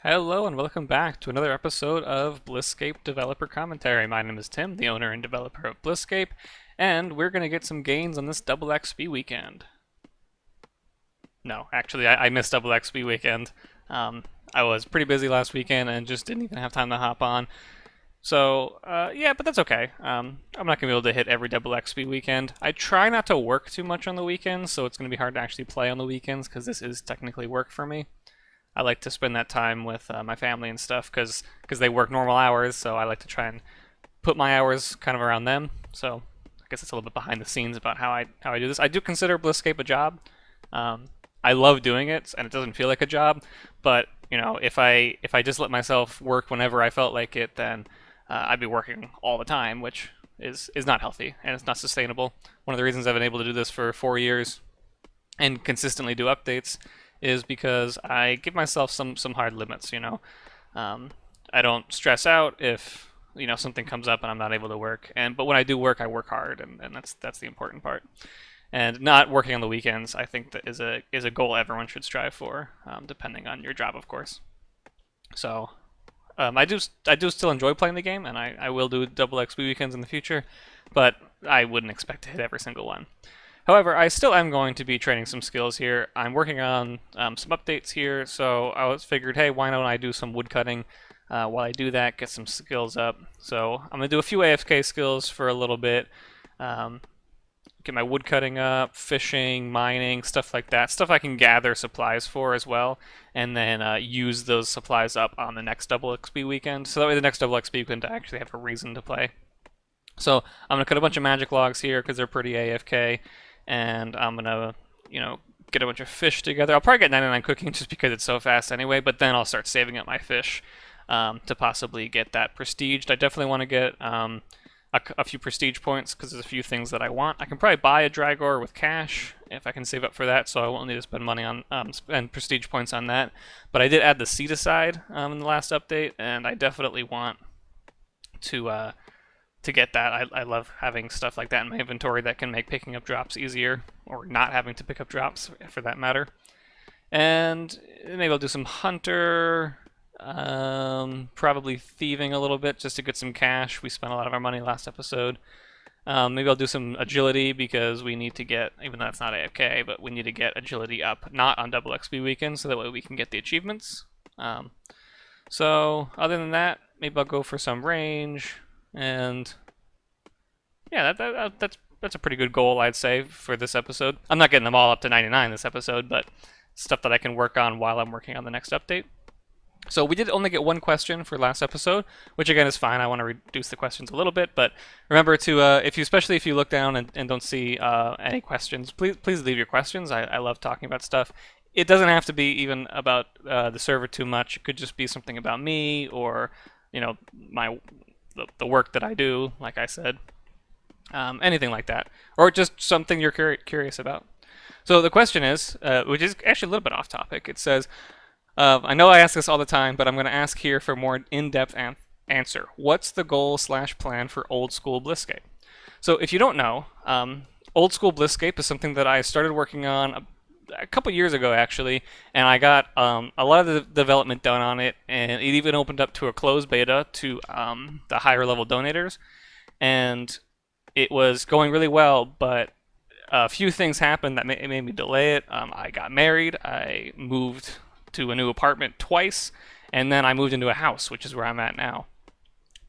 Hello and welcome back to another episode of BlissScape Developer Commentary. My name is Tim, the owner and developer of BlissScape, and we're going to get some gains on this double XP weekend. No, actually, I missed double XP weekend. I was pretty busy last weekend and just didn't even have time to hop on. So, yeah, but that's okay. I'm not going to be able to hit every double XP weekend. I try not to work too much on the weekends, so it's going to be hard to actually play on the weekends because this is technically work for me. I like to spend that time with my family and stuff because they work normal hours, so I like to try and put my hours kind of around them. So I guess it's a little bit behind the scenes about how I do this. I do consider BlissScape a job. I love doing it, and it doesn't feel like a job. But you know, if I just let myself work whenever I felt like it, then I'd be working all the time, which is not healthy and it's not sustainable. One of the reasons I've been able to do this for 4 years and consistently do updates is because I give myself some hard limits. I don't stress out if something comes up and I'm not able to work. But when I do work, I work hard, and that's the important part. And not working on the weekends, I think that is a goal everyone should strive for, depending on your job, of course. So I do still enjoy playing the game, and I will do double XP weekends in the future, but I wouldn't expect to hit every single one. However, I still am going to be training some skills here. I'm working on some updates here, so I was figured, hey, why don't I do some woodcutting while I do that, get some skills up. So I'm going to do a few AFK skills for a little bit, get my woodcutting up, fishing, mining, stuff like that. Stuff I can gather supplies for as well, and then use those supplies up on the next double XP weekend. So that way the next double XP weekend I actually have a reason to play. So I'm going to cut a bunch of magic logs here because they're pretty AFK. And I'm gonna, get a bunch of fish together. I'll probably get 99 cooking just because it's so fast anyway, but then I'll start saving up my fish to possibly get that prestiged. I definitely want to get a few prestige points because there's a few things that I want. I can probably buy a Dragor with cash if I can save up for that, so I won't need to spend money on spend prestige points on that. But I did add the seed aside in the last update, and I definitely want to get that. I love having stuff like that in my inventory that can make picking up drops easier, or not having to pick up drops for that matter. And maybe I'll do some hunter, probably thieving a little bit just to get some cash. We spent a lot of our money last episode. Maybe I'll do some agility because we need to get, even though that's not AFK, but we need to get agility up, not on double XP weekend, so that way we can get the achievements. So other than that, maybe I'll go for some range. And yeah, that's a pretty good goal, I'd say, for this episode. I'm not getting them all up to 99 this episode, but stuff that I can work on while I'm working on the next update. So we did only get one question for last episode, which again is fine. I want to reduce the questions a little bit, but remember to, especially if you look down and don't see any questions, please leave your questions. I love talking about stuff. It doesn't have to be even about the server too much. It could just be something about me or the work that I do, like I said, anything like that, or just something you're curious about. So the question is, which is actually a little bit off topic, it says, I know I ask this all the time, but I'm going to ask here for more in-depth answer. What's the goal/plan for old school BlissScape? So if you don't know, old school BlissScape is something that I started working on a couple years ago, actually, and I got a lot of the development done on it, and it even opened up to a closed beta to the higher level donators, and it was going really well, but a few things happened that made me delay it. I got married, I moved to a new apartment twice, and then I moved into a house, which is where I'm at now.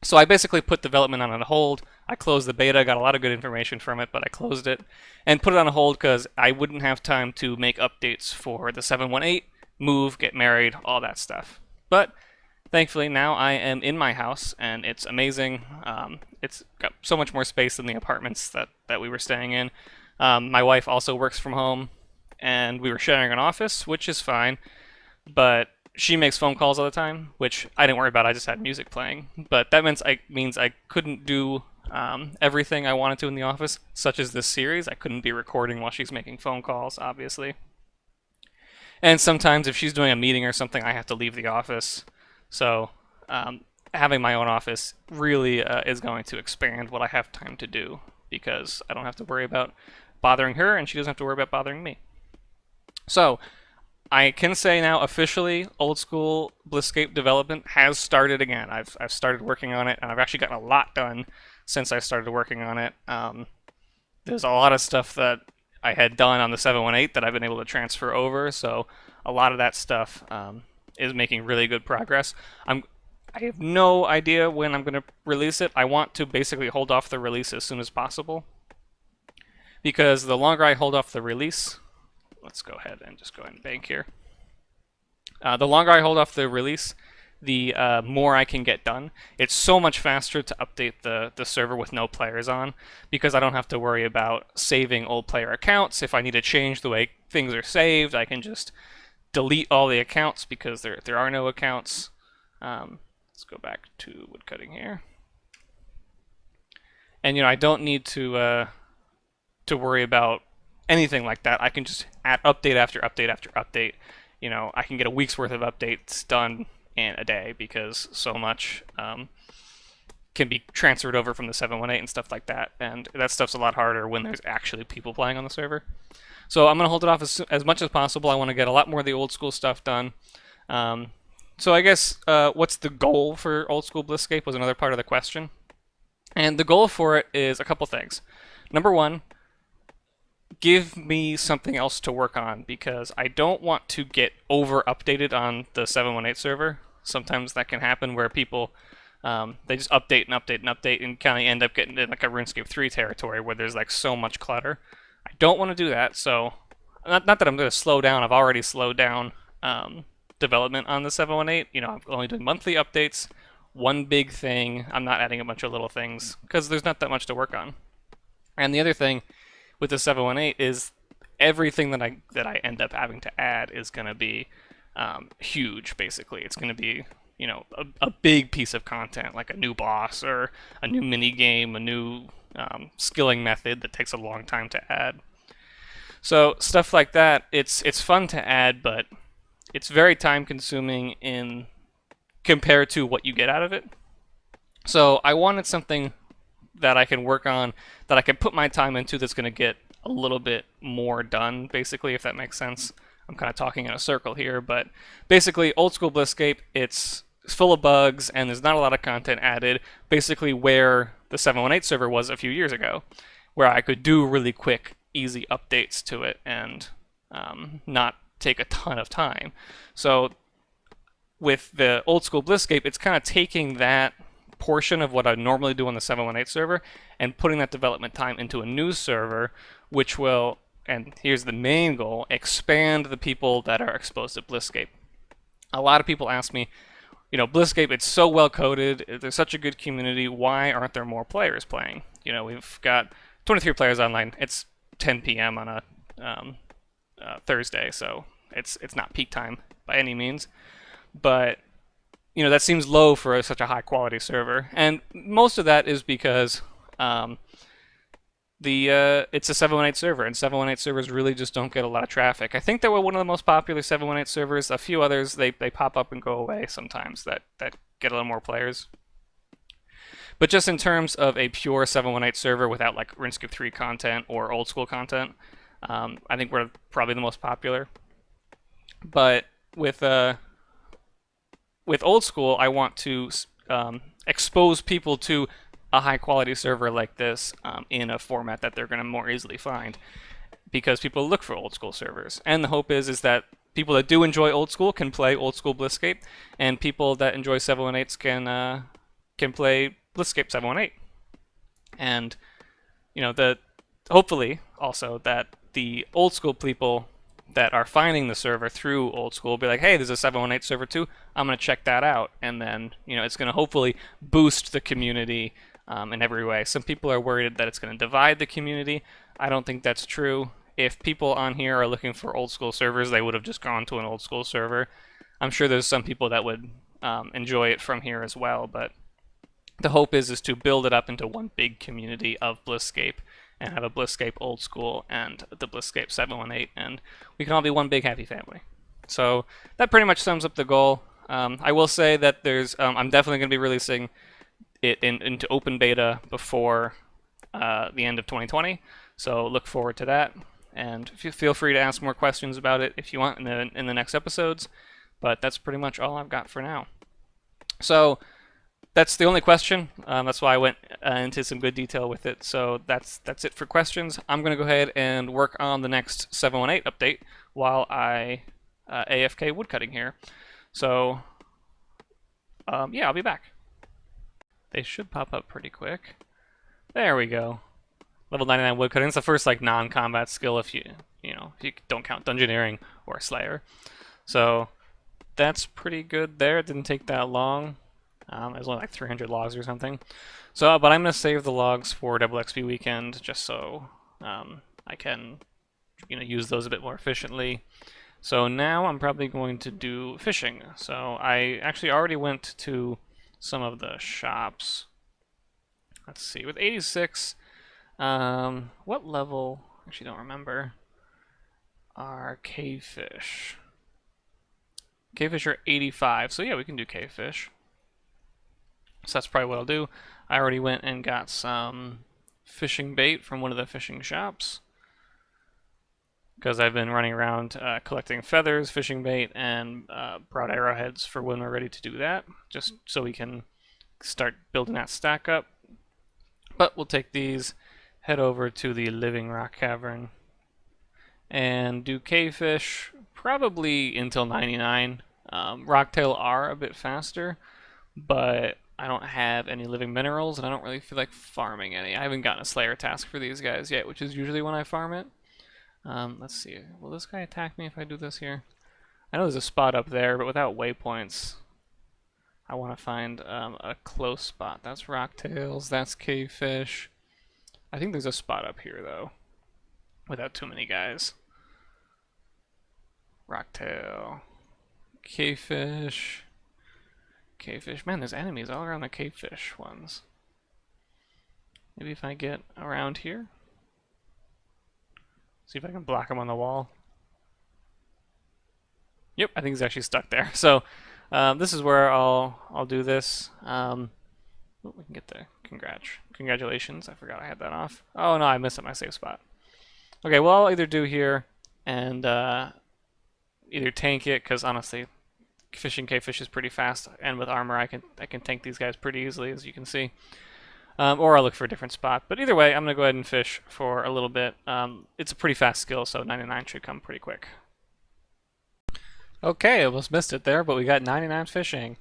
So I basically put development on hold. I closed the beta, got a lot of good information from it, but I closed it and put it on hold because I wouldn't have time to make updates for the 718, move, get married, all that stuff. But thankfully now I am in my house and it's amazing. It's got so much more space than the apartments that we were staying in. My wife also works from home and we were sharing an office, which is fine, but she makes phone calls all the time, which I didn't worry about. I just had music playing. But that means I couldn't do everything I wanted to in the office, such as this series. I couldn't be recording while she's making phone calls, obviously. And sometimes if she's doing a meeting or something, I have to leave the office. So having my own office really is going to expand what I have time to do because I don't have to worry about bothering her and she doesn't have to worry about bothering me. So I can say now officially, old school BlissScape development has started again. I've started working on it, and I've actually gotten a lot done since I started working on it. There's a lot of stuff that I had done on the 718 that I've been able to transfer over, so a lot of that stuff is making really good progress. I have no idea when I'm going to release it. I want to basically hold off the release as soon as possible, because the longer I hold off the release, let's go ahead and just go ahead and bank here. The longer I hold off the release, the more I can get done. It's so much faster to update the server with no players on, because I don't have to worry about saving old player accounts. If I need to change the way things are saved, I can just delete all the accounts because there are no accounts. Let's go back to woodcutting here. And I don't need to worry about anything like that. I can just add update after update after update. I can get a week's worth of updates done in a day, because so much can be transferred over from the 718 and stuff like that, and that stuff's a lot harder when there's actually people playing on the server. So I'm going to hold it off as much as possible. I want to get a lot more of the old school stuff done. So I guess what's the goal for old school BlissScape was another part of the question. And the goal for it is a couple things. Number one, give me something else to work on, because I don't want to get over updated on the 718 server. Sometimes that can happen where people they just update and update and update and kind of end up getting in like a RuneScape 3 territory where there's like so much clutter. I don't want to do that, so not that I'm going to slow down. I've already slowed down development on the 718. I'm only doing monthly updates. One big thing. I'm not adding a bunch of little things because there's not that much to work on. And the other thing with the 718 is everything that I end up having to add is going to be huge. Basically, it's going to be a big piece of content, like a new boss or a new mini game, a new skilling method that takes a long time to add. So stuff like that, it's fun to add, but it's very time consuming in compared to what you get out of it. So I wanted something that I can work on, that I can put my time into, that's going to get a little bit more done, basically, if that makes sense. I'm kind of talking in a circle here, but basically, old school BlissScape, it's full of bugs, and there's not a lot of content added, basically where the 718 server was a few years ago, where I could do really quick, easy updates to it and not take a ton of time. So with the old school BlissScape, it's kind of taking that portion of what I normally do on the 718 server and putting that development time into a new server, which will, and here's the main goal, expand the people that are exposed to BlissScape. A lot of people ask me, BlissScape, it's so well coded, there's such a good community, why aren't there more players playing? We've got 23 players online. It's 10 p.m. on a Thursday, so it's not peak time by any means, but that seems low for such a high quality server, and most of that is because it's a 718 server, and 718 servers really just don't get a lot of traffic. I think they were one of the most popular 718 servers. A few others, they pop up and go away sometimes that get a little more players. But just in terms of a pure 718 server without like RuneScape 3 content or old school content, I think we're probably the most popular. But with old school, I want to expose people to a high quality server like this in a format that they're going to more easily find, because people look for old school servers. And the hope is that people that do enjoy old school can play old school BlissScape, and people that enjoy 718s can play BlissScape 718. And hopefully also that the old school people that are finding the server through old school will be like, hey, there's a 718 server too, I'm going to check that out. And then it's going to hopefully boost the community in every way. Some people are worried that it's going to divide the community. I don't think that's true. If people on here are looking for old school servers, they would have just gone to an old school server. I'm sure there's some people that would enjoy it from here as well, but the hope is to build it up into one big community of BlissScape and have a BlissScape old school and the BlissScape 718, and we can all be one big happy family. So that pretty much sums up the goal. I will say that I'm definitely going to be releasing it into open beta before the end of 2020, so look forward to that. and feel free to ask more questions about it if you want in the next episodes. But that's pretty much all I've got for now. So that's the only question. That's why I went into some good detail with it. So that's it for questions. I'm going to go ahead and work on the next 718 update while I AFK woodcutting here. So yeah, I'll be back. They should pop up pretty quick. There we go. Level 99 woodcutting. It's the first like non-combat skill if you don't count dungeoneering or Slayer. So that's pretty good there. It didn't take that long. It was only like 300 logs or something. So, but I'm going to save the logs for Double XP Weekend just so I can use those a bit more efficiently. So now I'm probably going to do fishing. So I actually already went to some of the shops. Let's see, with 86, what level, actually don't remember, are cavefish? Cavefish are 85, so yeah, we can do cavefish. So that's probably what I'll do. I already went and got some fishing bait from one of the fishing shops, because I've been running around collecting feathers, fishing bait, and broad arrowheads for when we're ready to do that, just so we can start building that stack up. But we'll take these, head over to the Living Rock Cavern, and do cavefish probably until 99. Rocktail are a bit faster, but I don't have any living minerals, and I don't really feel like farming any. I haven't gotten a Slayer task for these guys yet, which is usually when I farm it. Let's see. Will this guy attack me if I do this here? I know there's a spot up there, but without waypoints, I want to find a close spot. That's rocktails. That's cavefish. I think there's a spot up here, though, without too many guys. Rocktail. Cavefish. Cavefish. Man, there's enemies all around the cavefish ones. Maybe if I get around here. See if I can block him on the wall. Yep, I think he's actually stuck there. So this is where I'll do this. We can get the congratulations. I forgot I had that off. Oh no, I missed at my safe spot. Okay, well I'll either do here and either tank it, because honestly, fishing cavefish is pretty fast, and with armor I can tank these guys pretty easily, as you can see. Or I'll look for a different spot. But either way, I'm going to go ahead and fish for a little bit. It's a pretty fast skill, so 99 should come pretty quick. Okay, almost missed it there, but we got 99 fishing.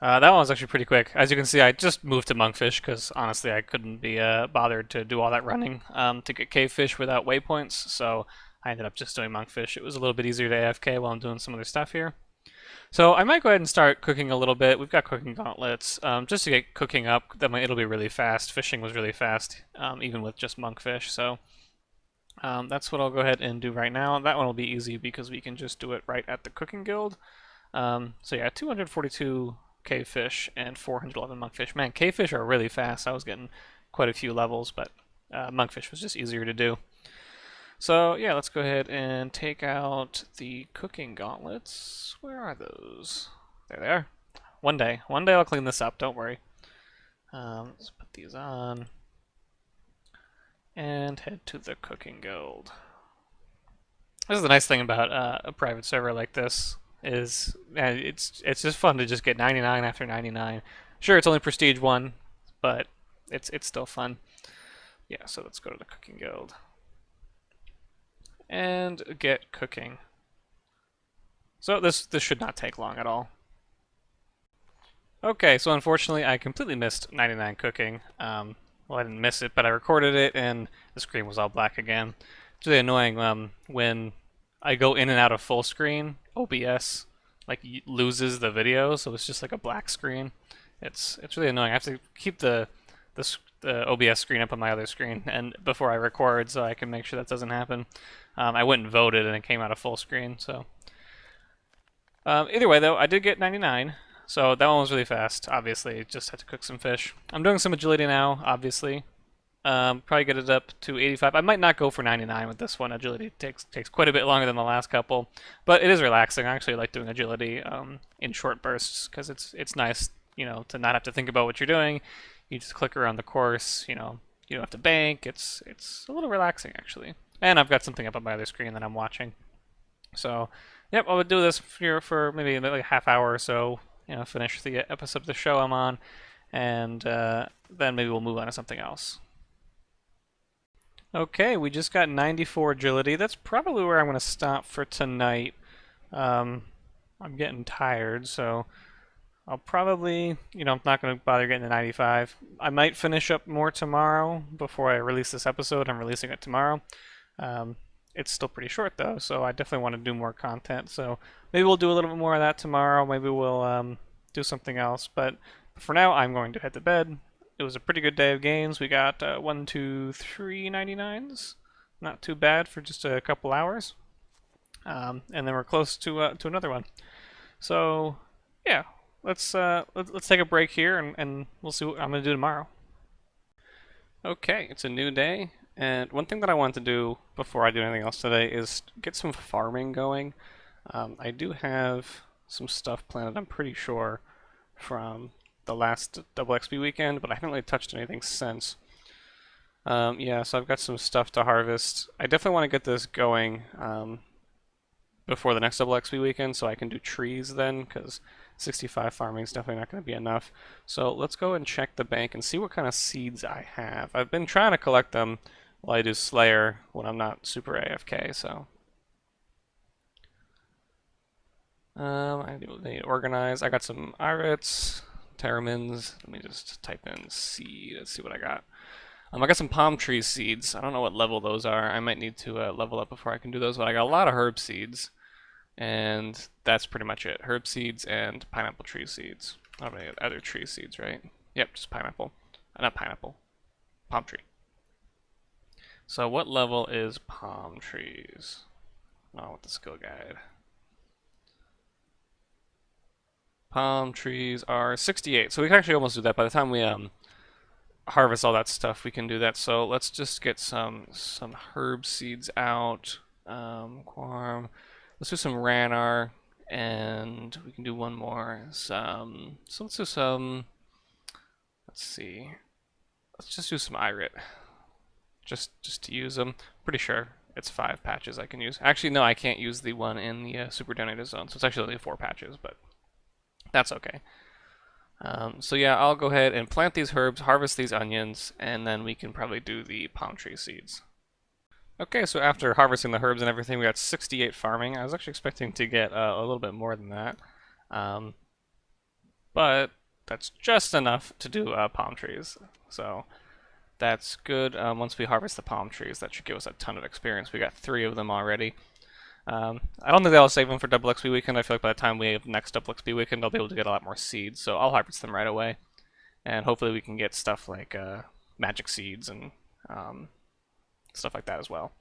That one was actually pretty quick. As you can see, I just moved to monkfish because honestly I couldn't be bothered to do all that running to get cavefish without waypoints, so I ended up just doing monkfish. It was a little bit easier to AFK while I'm doing some other stuff here. So I might go ahead and start cooking a little bit. We've got cooking gauntlets. Just to get cooking up, it'll be really fast. Fishing was really fast, even with just monkfish, so that's what I'll go ahead and do right now. That one will be easy because we can just do it right at the cooking guild. So yeah, 242 cavefish and 411 monkfish. Man, cavefish are really fast. I was getting quite a few levels, but monkfish was just easier to do. So yeah, let's go ahead and take out the cooking gauntlets. Where are those? There they are. One day I'll clean this up, don't worry. Let's put these on and head to the cooking guild. This is the nice thing about a private server like this, is it's just fun to just get 99 after 99. Sure, it's only prestige 1, but it's still fun. Yeah, so let's go to the cooking guild and get cooking. So this should not take long at all. Okay, so unfortunately I completely missed 99 cooking. Well, I didn't miss it, but I recorded it and the screen was all black again. It's really annoying when I go in and out of full screen. OBS like loses the video, so it's just like a black screen. It's really annoying. I have to keep the OBS screen up on my other screen and before I record, so I can make sure that doesn't happen. I went and voted and it came out of full screen. So either way, though, I did get 99. So that one was really fast. Obviously, just had to cook some fish. I'm doing some agility now, obviously. Probably get it up to 85. I might not go for 99 with this one. Agility takes quite a bit longer than the last couple, but it is relaxing. I actually like doing agility in short bursts because it's nice, to not have to think about what you're doing. You just click around the course. You you don't have to bank. It's a little relaxing actually. And I've got something up on my other screen that I'm watching. So, yep, I would do this here for maybe like a half hour or so. Finish the episode of the show I'm on, and then maybe we'll move on to something else. Okay, we just got 94 agility. That's probably where I'm going to stop for tonight. I'm getting tired, so I'll probably, I'm not going to bother getting to 95. I might finish up more tomorrow before I release this episode. I'm releasing it tomorrow. It's still pretty short though, so I definitely want to do more content. So maybe we'll do a little bit more of that tomorrow. Maybe we'll do something else. But for now, I'm going to head to bed. It was a pretty good day of games. We got 1, 2, 3 99s. Not too bad for just a couple hours. And then we're close to another one. So yeah, let's take a break here, and we'll see what I'm gonna do tomorrow. Okay, it's a new day. And one thing that I want to do before I do anything else today is get some farming going. I do have some stuff planned, I'm pretty sure, from the last double XP weekend, but I haven't really touched anything since. Yeah, so I've got some stuff to harvest. I definitely want to get this going before the next double XP weekend so I can do trees then, because 65 farming is definitely not going to be enough. So let's go and check the bank and see what kind of seeds I have. I've been trying to collect them while I do Slayer when I'm not super AFK, so. I need to organize. I got some irits, terramins. Let me just type in seed. Let's see what I got. I got some palm tree seeds. I don't know what level those are. I might need to level up before I can do those, but I got a lot of herb seeds. And that's pretty much it. Herb seeds and pineapple tree seeds. I don't have any other tree seeds, right? Yep, just pineapple. Not pineapple. Palm tree. So what level is palm trees? Oh, with the skill guide. Palm trees are 68. So we can actually almost do that. By the time we harvest all that stuff, we can do that. So let's just get some herb seeds out. Quorum. Let's do some Ranar, and we can do one more. So let's do some. Let's see. Let's just do some Irit. Just to use them. Pretty sure it's 5 patches I can use. Actually, no, I can't use the one in the super donated zone. So it's actually only 4 patches, but that's okay. So yeah, I'll go ahead and plant these herbs, harvest these onions, and then we can probably do the palm tree seeds. Okay, so after harvesting the herbs and everything, we got 68 farming. I was actually expecting to get a little bit more than that. But that's just enough to do palm trees. So that's good. Once we harvest the palm trees, that should give us a ton of experience. We got 3 of them already. I don't think that I'll save them for double XP weekend. I feel like by the time we have next double XP weekend, I'll be able to get a lot more seeds. So I'll harvest them right away. And hopefully we can get stuff like magic seeds and stuff like that as well.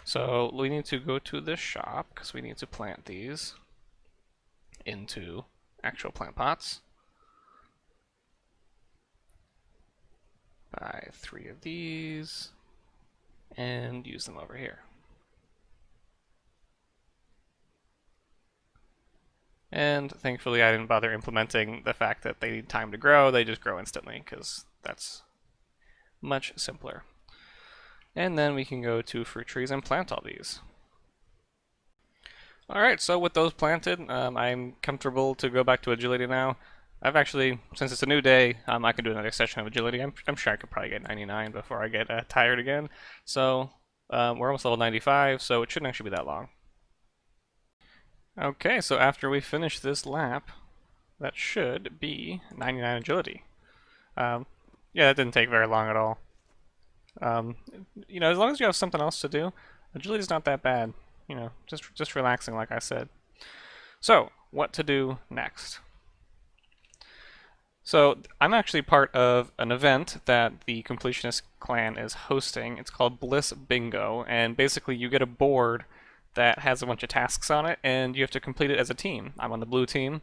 So we need to go to the shop because we need to plant these into actual plant pots. Buy 3 of these and use them over here. And thankfully I didn't bother implementing the fact that they need time to grow. They just grow instantly because that's much simpler. And then we can go to fruit trees and plant all these. Alright, so with those planted, I'm comfortable to go back to agility now. I've actually, since it's a new day, I can do another session of agility. I'm sure I could probably get 99 before I get tired again. So we're almost level 95, so it shouldn't actually be that long. Okay, so after we finish this lap, that should be 99 agility. Yeah, that didn't take very long at all. As long as you have something else to do, agility's not that bad. Just relaxing, like I said. So, what to do next? So, I'm actually part of an event that the Completionist clan is hosting. It's called Bliss Bingo, and basically you get a board that has a bunch of tasks on it, and you have to complete it as a team. I'm on the blue team.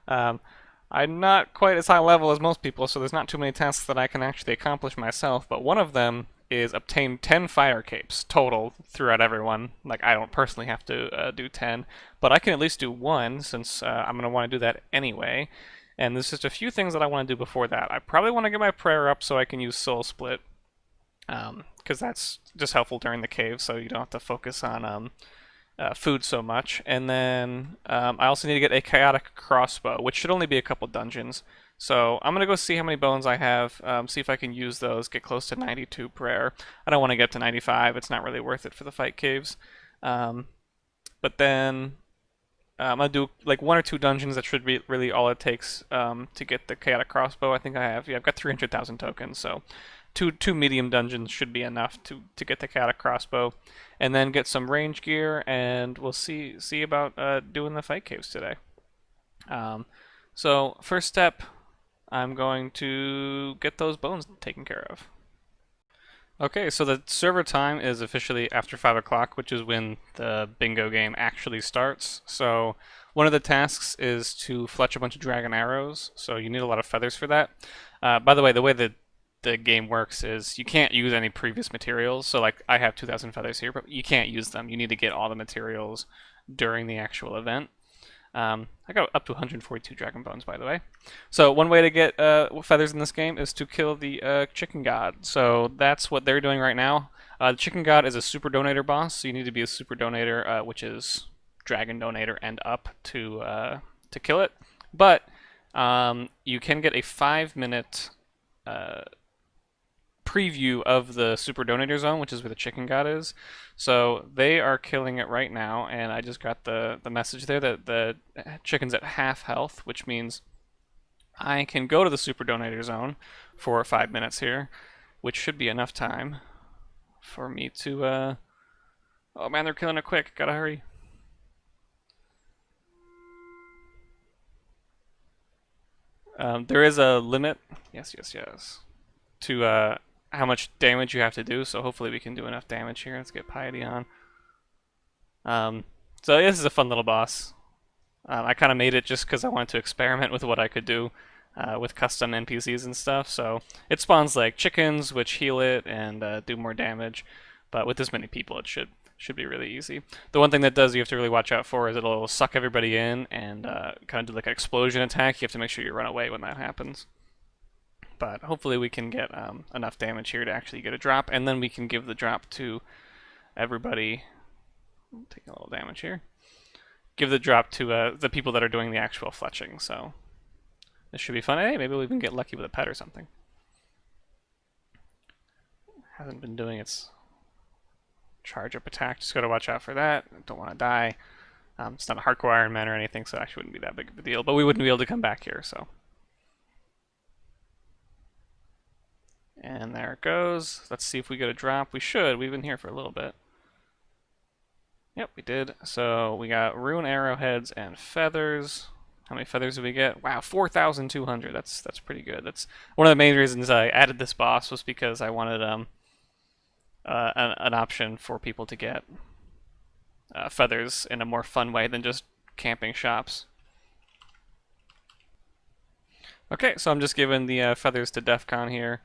I'm not quite as high level as most people, so there's not too many tasks that I can actually accomplish myself, but one of them is obtain 10 fire capes total throughout everyone. Like, I don't personally have to do 10, but I can at least do 1 since I'm going to want to do that anyway. And there's just a few things that I want to do before that. I probably want to get my prayer up so I can use Soul Split. because that's just helpful during the cave, so you don't have to focus on food so much. And then I also need to get a chaotic crossbow, which should only be a couple dungeons. So I'm gonna go see how many bones I have, see if I can use those, get close to 92 prayer. I don't want to get up to 95, it's not really worth it for the fight caves. But then I'm gonna do like one or two dungeons. That should be really all it takes to get the chaotic crossbow. I think I've got 300,000 tokens, so two medium dungeons should be enough to get the chaotic crossbow, and then get some range gear, and we'll see about doing the fight caves today. So first step, I'm going to get those bones taken care of. Okay, so the server time is officially after 5 o'clock, which is when the bingo game actually starts. So one of the tasks is to fletch a bunch of dragon arrows, so you need a lot of feathers for that. By the way that the game works is you can't use any previous materials, so like I have 2,000 feathers here, but you can't use them. You need to get all the materials during the actual event. I got up to 142 dragon bones, by the way. So one way to get feathers in this game is to kill the chicken god. So that's what they're doing right now. The chicken god is a super donator boss, so you need to be a super donator, which is dragon donator and up to kill it. But you can get a 5-minute preview of the super donator zone, which is where the chicken god is. So they are killing it right now, and I just got the message there that the chicken's at half health, which means I can go to the super donator zone for 5 minutes here, which should be enough time for me to oh man, they're killing it quick, gotta hurry. There is a limit, yes, to how much damage you have to do, so hopefully we can do enough damage here. Let's get Piety on. So this is a fun little boss. I kind of made it just because I wanted to experiment with what I could do with custom NPCs and stuff. So it spawns like chickens, which heal it and do more damage. But with this many people, it should be really easy. The one thing that does you have to really watch out for is it'll suck everybody in and kind of do like an explosion attack. You have to make sure you run away when that happens. But hopefully we can get enough damage here to actually get a drop, and then we can give the drop to everybody. Take a little damage here. Give the drop to the people that are doing the actual fletching, so this should be fun. Hey, maybe we'll even get lucky with a pet or something. Hasn't been doing its charge up attack, just gotta watch out for that. Don't want to die. It's not a hardcore Iron Man or anything, so it actually wouldn't be that big of a deal, but we wouldn't be able to come back here, so. And there it goes. Let's see if we get a drop. We should. We've been here for a little bit. Yep, we did. So we got rune arrowheads and feathers. How many feathers did we get? Wow, 4,200. That's pretty good. That's one of the main reasons I added this boss, was because I wanted an option for people to get feathers in a more fun way than just camping shops. Okay, so I'm just giving the feathers to Defcon here,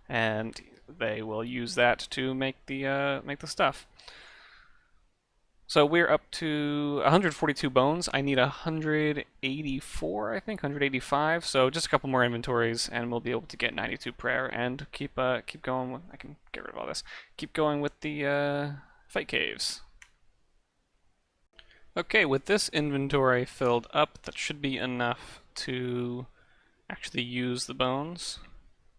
and they will use that to make the stuff. So we're up to 142 bones. I need 184, I think, 185. So just a couple more inventories, and we'll be able to get 92 prayer and keep going. I can get rid of all this. Keep going with the fight caves. Okay, with this inventory filled up, that should be enough to actually use the bones.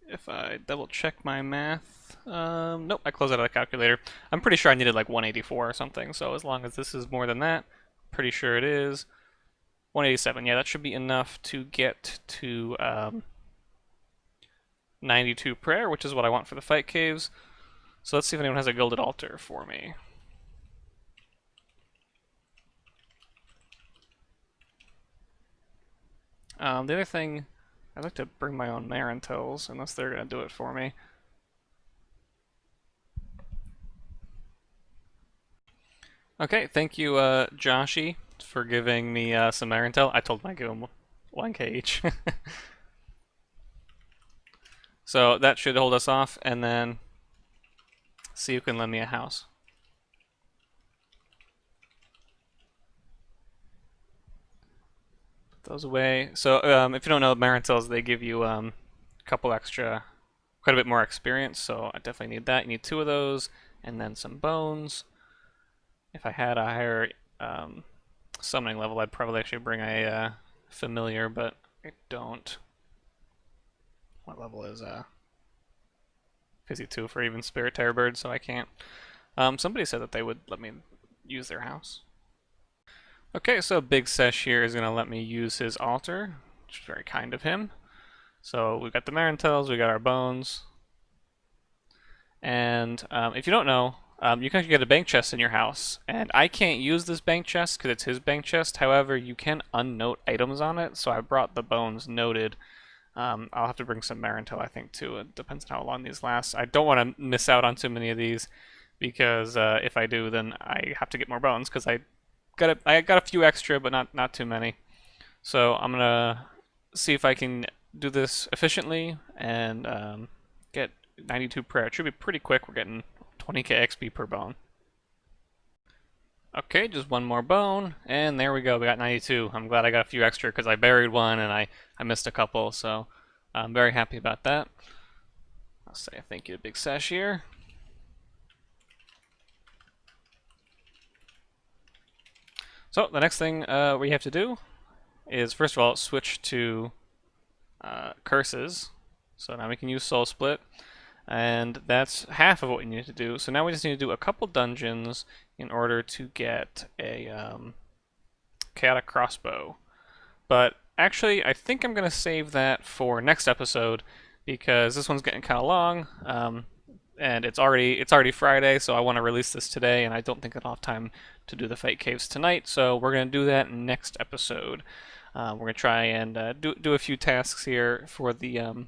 If I double check my math, nope, I closed out of the calculator. I'm pretty sure I needed like 184 or something, so as long as this is more than that, pretty sure it is. 187, yeah, that should be enough to get to 92 prayer, which is what I want for the fight caves. So let's see if anyone has a gilded altar for me. The other thing, I'd like to bring my own Marantels, unless they're going to do it for me. Okay, thank you, Joshy, for giving me some Marantel. I told him I'd give him 1k each. So that should hold us off, and then see who can lend me a house. Put those away. So if you don't know, Marantels, they give you a couple extra quite a bit more experience, so I definitely need that. You need 2 of those, and then some bones. If I had a higher summoning level, I'd probably actually bring a familiar, but I don't. What level is 52 for even Spirit Terror Bird, so I can't. Somebody said that they would let me use their house. Okay, so Big Sesh here is going to let me use his altar, which is very kind of him. So we've got the Marintels, we got our bones. And if you don't know, you can actually get a bank chest in your house. And I can't use this bank chest because it's his bank chest. However, you can unnote items on it, so I brought the bones noted. I'll have to bring some Marintel, I think, too. It depends on how long these last. I don't want to miss out on too many of these because if I do, then I have to get more bones because I got a few extra, but not too many. So I'm gonna see if I can do this efficiently and get 92 prayer. It should be pretty quick. We're getting 20k XP per bone. Okay, just one more bone, and there we go. We got 92. I'm glad I got a few extra because I buried one and I missed a couple, so I'm very happy about that. I'll say thank you to Big Sesh here. So the next thing we have to do is, first of all, switch to curses. So now we can use Soul Split, and that's half of what we need to do. So now we just need to do a couple dungeons in order to get a chaotic crossbow. But actually, I think I'm going to save that for next episode because this one's getting kind of long. And it's already Friday, so I want to release this today, and I don't think I'll have time to do the Fate Caves tonight, so we're going to do that next episode. We're going to try and do a few tasks here for the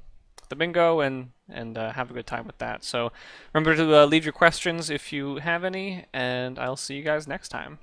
bingo and have a good time with that. So remember to leave your questions if you have any, and I'll see you guys next time.